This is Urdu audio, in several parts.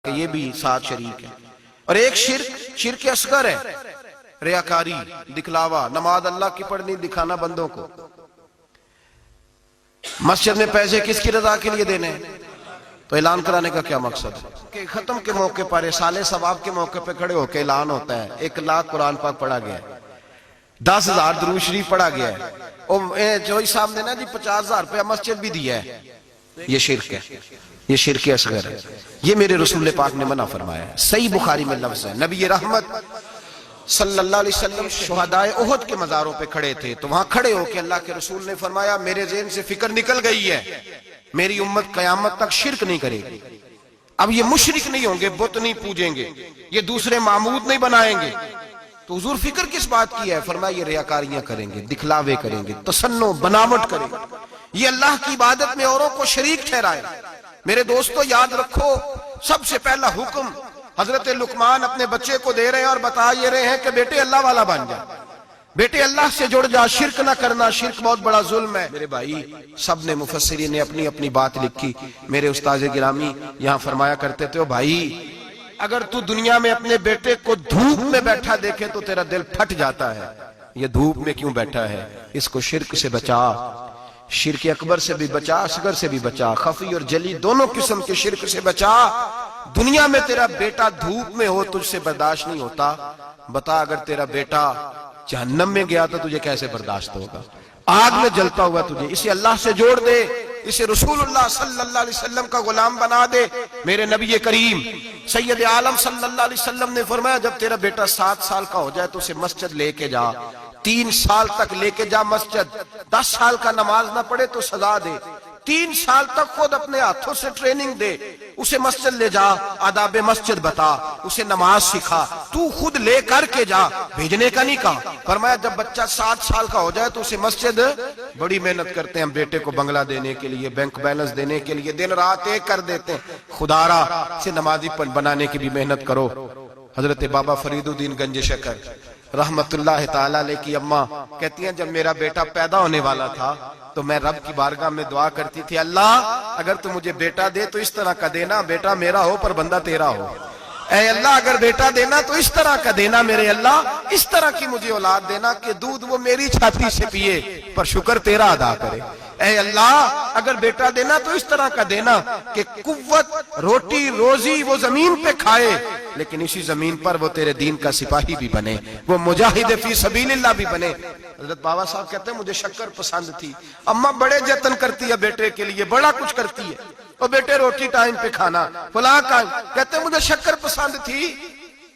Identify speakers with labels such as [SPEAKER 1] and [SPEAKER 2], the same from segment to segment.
[SPEAKER 1] کہ یہ بھی ساتھ شریک ہے. اور ایک شرک اصغر ہے، ریاکاری، دکھلاوا. نماز اللہ کی پڑھنی، دکھانا بندوں کو. مسجد میں پیسے کس کی رضا کے لیے دینے ہیں؟ تو اعلان کرانے کا کیا مقصد ہے کہ ختم کے موقع پر سال ثواب کے موقع پہ کھڑے ہو کے اعلان ہوتا ہے 1 لاکھ قرآن پاک پڑھا گیا ہے، 10,000 درود شریف پڑھا گیا ہے، اور جوئی صاحب نے نا جی 50,000 روپیہ مسجد بھی دیا ہے. یہ شرک ہے، یہ شرک اصغر ہے. یہ میرے رسول پاک نے منع فرمایا ہے. صحیح بخاری میں لفظ ہے، نبی رحمت صلی اللہ علیہ وسلم شہدائے احد کے مزاروں پہ کھڑے تھے، تو وہاں کھڑے ہو کے اللہ کے رسول نے فرمایا میرے ذہن سے فکر نکل گئی ہے، میری امت قیامت تک شرک نہیں کرے گی. اب یہ مشرک نہیں ہوں گے، بت نہیں پوجیں گے، یہ دوسرے معبود نہیں بنائیں گے. تو حضور فکر کس بات کی ہے؟ فرمایا یہ ریاکاریاں کریں گے، دکھلاوے کریں گے، تصنع بناوٹ کریں گے، یہ اللہ کی عبادت میں اوروں کو شریک ٹھہرائے. میرے دوستو یاد رکھو، سب سے پہلا حکم حضرت لقمان اپنے بچے کو دے رہے ہیں اور بتا یہ رہے ہیں کہ بیٹے اللہ والا بن جا، بیٹے اللہ سے جڑ جا، شرک نہ کرنا، شرک بہت بڑا ظلم ہے. میرے بھائی سب نے مفسرین نے اپنی اپنی بات لکھی. میرے استاذ گرامی یہاں فرمایا کرتے تھے، بھائی اگر تو دنیا میں اپنے بیٹے کو دھوپ میں بیٹھا دیکھے تو تیرا دل پھٹ جاتا ہے. یہ دھوپ میں کیوں بیٹھا ہے؟ اس کو شرک سے بچا، شرک اکبر سے بھی بچا، اصغر سے بھی بچا، خفی اور جلی دونوں قسم کے شرک سے بچا. دنیا میں تیرا بیٹا دھوپ میں ہو تجھ سے برداشت نہیں ہوتا، بتا اگر تیرا بیٹا جہنم میں گیا تو تجھے کیسے برداشت ہوگا؟ آگ میں جلتا ہوا تجھے. اسے اللہ سے جوڑ دے، اسے رسول اللہ صلی اللہ علیہ وسلم کا غلام بنا دے. میرے نبی کریم سید عالم صلی اللہ علیہ وسلم نے فرمایا جب تیرا بیٹا 7 سال کا ہو جائے تو اسے مسجد لے کے جا، 3 سال تک لے کے جا مسجد. 10 سال کا نماز نہ پڑھے تو سزا دے. 3 سال تک خود اپنے ہاتھوں سے ٹریننگ دے، اسے مسجد لے جا، آداب مسجد بتا، اسے نماز سکھا، تو خود لے کر کے جا، بھیجنے کا نہیں کہا. فرمایا جب بچہ 7 سال کا ہو جائے تو اسے مسجد. بڑی محنت کرتے ہیں ہم بیٹے کو بنگلہ دینے کے لیے، بینک بیلنس دینے کے لیے، دن رات ایک کر دیتے ہیں. خدارا سے نمازی بنانے کی بھی محنت کرو. حضرت بابا فرید الدین گنج شکر رحمت اللہ تعالیٰ علیہ کی اماں کہتی ہیں جب میرا بیٹا پیدا ہونے والا تھا تو میں رب کی بارگاہ میں دعا کرتی تھی، اللہ اگر تو مجھے بیٹا دے تو اس طرح کا دینا بیٹا میرا ہو پر بندہ تیرا ہو. اے اللہ اگر بیٹا دینا تو اس طرح کا دینا، میرے اللہ اس طرح کی مجھے اولاد دینا کہ دودھ وہ میری چھاتی سے پیے پر شکر تیرا ادا کرے. اے اللہ اگر بیٹا دینا تو اس طرح کا دینا کہ قوت روٹی روزی وہ زمین پہ کھائے لیکن اسی زمین پر وہ تیرے دین کا سپاہی بھی بنے، وہ مجاہد فی سبیل اللہ بھی بنے. حضرت بابا صاحب کہتے ہیں مجھے شکر پسند تھی، اماں بڑے جتن کرتی ہے بیٹے کے لیے، بڑا کچھ کرتی ہے، اور بیٹے روٹی ٹائم پہ کھانا فلاں کام. کہتے ہیں مجھے شکر پسند تھی.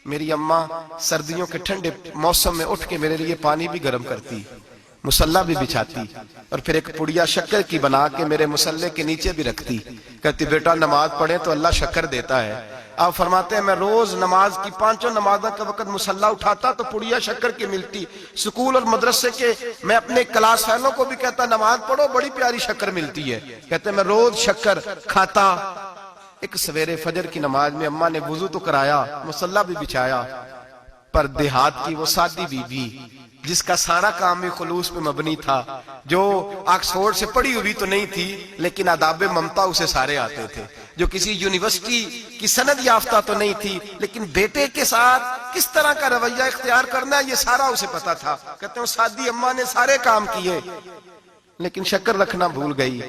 [SPEAKER 1] میری اماں سردیوں کے ٹھنڈے موسم میں اٹھ کے میرے لیے پانی بھی گرم کرتی، مصلی بھی بچھاتی، اور پھر ایک پڑیا شکر کی بنا کے میرے مصلی کے نیچے بھی رکھتی. کہتی بیٹا نماز پڑھیں تو اللہ شکر دیتا ہے. آپ فرماتے ہیں میں روز نماز کی 5 نمازوں کا وقت مصلی اٹھاتا تو پڑیا شکر کی ملتی. سکول اور مدرسے کے میں اپنے کلاس فیلوں کو بھی کہتا نماز پڑھو بڑی پیاری شکر ملتی ہے. کہتے ہیں میں روز شکر کھاتا. ایک سویرے فجر کی نماز میں اماں نے وضو تو کرایا، مصلی بھی بچھایا، پر دیہات کی وہ سادی بی بی جس کا سارا کام بھی خلوص پہ مبنی تھا، جو آکسفورڈ سے پڑھی ہوئی تو نہیں تھی لیکن آداب ممتا اسے سارے آتے تھے، جو کسی یونیورسٹی کی سند یافتہ تو نہیں تھی لیکن بیٹے کے ساتھ کس طرح کا رویہ اختیار کرنا ہے یہ سارا اسے پتا تھا. کہتے ہیں سادی اماں نے سارے کام کیے لیکن شکر رکھنا بھول گئی.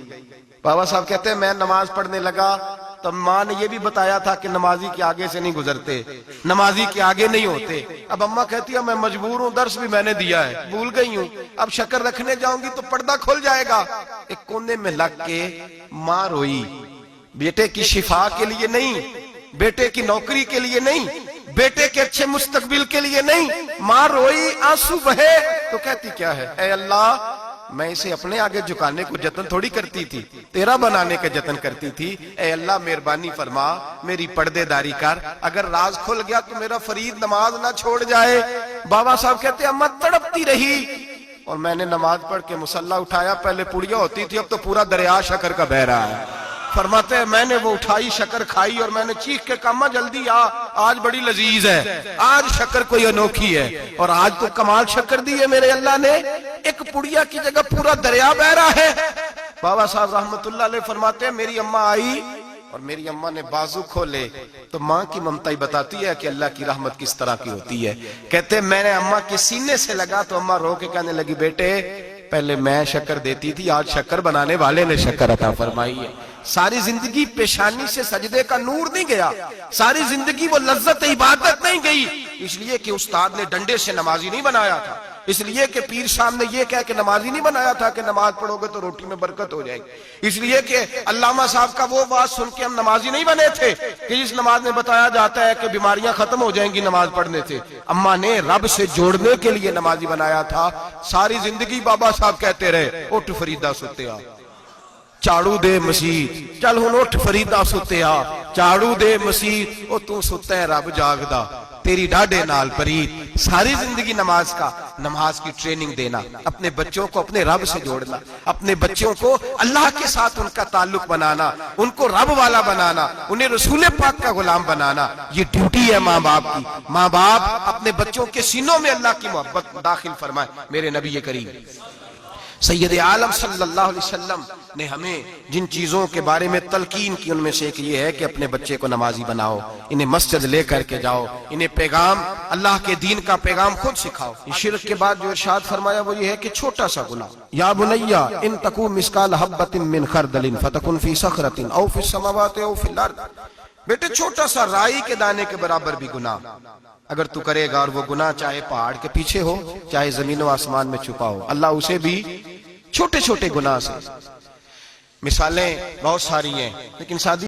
[SPEAKER 1] بابا صاحب کہتے ہیں میں نماز پڑھنے لگا تو ماں نے یہ بھی بتایا تھا کہ نمازی کے آگے سے نہیں گزرتے، نمازی کے آگے نہیں ہوتے. اب اماں کہتی ہے میں مجبور ہوں، درس بھی میں نے دیا ہے، بھول گئی ہوں، اب شکر رکھنے جاؤں گی تو پردہ کھل جائے گا. ایک کونے میں لگ کے ماں روئی، بیٹے کی شفا کے لیے نہیں، بیٹے کی نوکری کے لیے نہیں، بیٹے کے اچھے مستقبل کے لیے نہیں. ماں روئی، آنسو بہے تو کہتی کیا ہے؟ اے اللہ میں اسے اپنے آگے جھکانے کو جتن تھوڑی کرتی تھی، تیرا بنانے کا جتن کرتی تھی. اے اللہ مہربانی فرما میری پردے داری کر، اگر راز کھل گیا تو میرا فرید نماز نہ چھوڑ جائے. بابا صاحب کہتے ہیں اماں تڑپتی رہی اور میں نے نماز پڑھ کے مصلی اٹھایا. پہلے پڑیا ہوتی تھی اب تو پورا دریا شکر کا بہ رہا ہے. فرماتے ہیں میں نے وہ اٹھائی شکر کھائی اور میں نے چیخ کے کہا جلدی آج بڑی لذیذ ہے، آج شکر کوئی انوکھی ہے. اور آج تو کمال شکر دی ہے میرے اللہ نے، ایک پڑیا کی جگہ پورا دریا بہ رہا ہے. بابا صاحب رحمت اللہ علیہ فرماتے ہیں میری اماں آئی اور میری اماں نے بازو کھولے تو ماں کی ممتا ہی بتاتی ہے کہ اللہ کی رحمت کس طرح کی ہوتی ہے. کہتے میں نے اماں کے سینے سے لگا تو اماں رو کے کہنے لگی بیٹے پہلے میں شکر دیتی تھی، آج شکر بنانے والے نے شکر عطا فرمائی ہے. ساری زندگی پیشانی سے سجدے کا نور نہیں گیا، ساری زندگی وہ لذت عبادت نہیں گئی، اس لیے کہ استاد نے ڈنڈے سے نمازی نہیں بنایا تھا، اس لیے کہ پیر صاحب نے یہ کہہ کہ نمازی نہیں بنایا تھا کہ نماز پڑھو گے تو روٹی میں برکت ہو جائے گی، اس لیے کہ علامہ صاحب کا وہ بات سن کے ہم نمازی نہیں بنے تھے کہ جس نماز میں بتایا جاتا ہے کہ بیماریاں ختم ہو جائیں گی نماز پڑھنے سے. اماں نے رب سے جوڑنے کے لیے نمازی بنایا تھا. ساری زندگی بابا صاحب کہتے رہے اٹھ فریدہ ستیا چاڑو دے مسیح، چل ہن اٹھ فریدہ ستیا چاڑو دے مسیح، او تو ستا ہے رب جاگدا تیری ڈاڈے نال پرید. ساری زندگی نماز کی ٹریننگ دینا، اپنے بچوں کو اپنے رب سے جوڑنا، اپنے بچوں کو اللہ کے ساتھ ان کا تعلق بنانا، ان کو رب والا بنانا، انہیں رسول پاک کا غلام بنانا، یہ ڈیوٹی ہے ماں باپ کی. ماں باپ اپنے بچوں کے سینوں میں اللہ کی محبت داخل فرمائے. میرے نبی کریم سید عالم صلی اللہ علیہ وسلم نے ہمیں جن چیزوں کے بارے میں تلقین کی ان میں سے ایک یہ ہے کہ اپنے بچے کو نمازی بناؤ، انہیں مسجد لے کر کے جاؤ، انہیں پیغام اللہ کے دین کا پیغام خود سکھاؤ. شرک کے بعد جو ارشاد فرمایا وہ یہ ہے کہ چھوٹا سا گناہ، یا بنیا ان تکو مثقال حبۃ من خردل فتکن فی صخرۃ او فی السماوات او فی الارض، بیٹے چھوٹا سا رائی کے دانے کے برابر بھی گناہ اگر تو کرے گا، اور وہ گناہ چاہے پہاڑ کے پیچھے ہو چاہے زمین و آسمان میں چھپا ہو، اللہ اسے بھی چھوٹے چھوٹے گناہ سے. مثالیں بہت ساری ہیں لیکن شادی